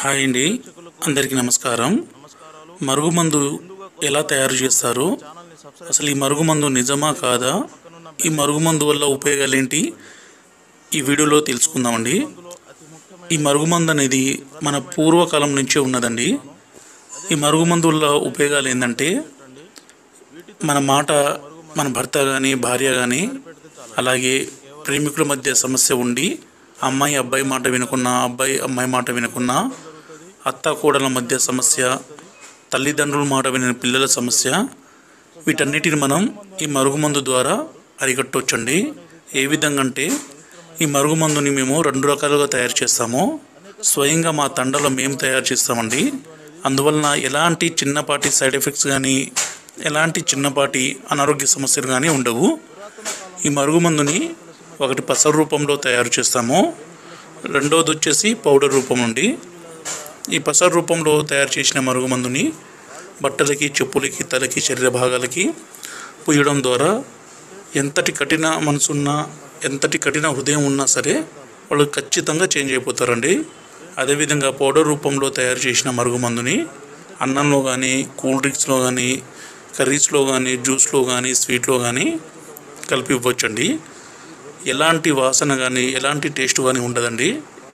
Hi అండి, అందరికీ నమస్కారం. మరుగుమందు ఎలా తయారు చేస్తారో, అసలు ఈ మరుగుమందు నిజమా కాదా, ఈ మరుగుమందు వల్ల ఉపయోగాలు ఏంటి, ఈ వీడియోలో తెలుసుకుందామండి. ఈ మరుగుమందు అనేది మన పూర్వకాలం నుంచే ఉన్నదండి. ఈ మరుగుమందు వల్ల ఉపయోగాలు ఏంటంటే, మన మాట మన భర్త కానీ భార్య కానీ అలాగే ప్రేమికుల మధ్య సమస్య ఉండి అమ్మాయి అబ్బాయి మాట వినకున్నా, అబ్బాయి అమ్మాయి మాట వినకున్నా, అత్త కోడల మధ్య సమస్య, తల్లిదండ్రుల మాట విని పిల్లల సమస్య, వీటన్నిటిని మనం ఈ మరుగుమందు ద్వారా అరికట్టవచ్చండి. ఏ విధంగా అంటే, ఈ మరుగుమందుని మేము 2 రకాలుగా తయారు చేస్తాము. స్వయంగా మా తండలో మేము తయారు చేస్తామండి. అందువలన ఎలాంటి చిన్నపాటి సైడ్ ఎఫెక్ట్స్ కానీ, ఎలాంటి చిన్నపాటి అనారోగ్య సమస్యలు కానీ ఉండవు. ఈ మరుగుమందుని ఒకటి పసరు రూపంలో తయారు చేస్తాము, రెండోది వచ్చేసి పౌడర్ రూపం నుండి. ఈ పసరు రూపంలో తయారు చేసిన మరుగుమందుని బట్టలకి, చెప్పులకి, తలకి, శరీర భాగాలకి పూయడం ద్వారా ఎంతటి కఠిన మనసున్నా, ఎంతటి కఠిన హృదయం ఉన్నా సరే వాళ్ళు ఖచ్చితంగా చేంజ్ అయిపోతారండి. అదేవిధంగా పౌడర్ రూపంలో తయారు చేసిన మరుగుమందుని అన్నంలో కానీ, కూల్ డ్రింక్స్లో కానీ, కర్రీస్లో కానీ, జ్యూస్లో కానీ, స్వీట్లో కానీ కలిపి ఇవ్వచ్చండి. ఎలాంటి వాసన కానీ, ఎలాంటి టేస్ట్ కానీ ఉండదండి.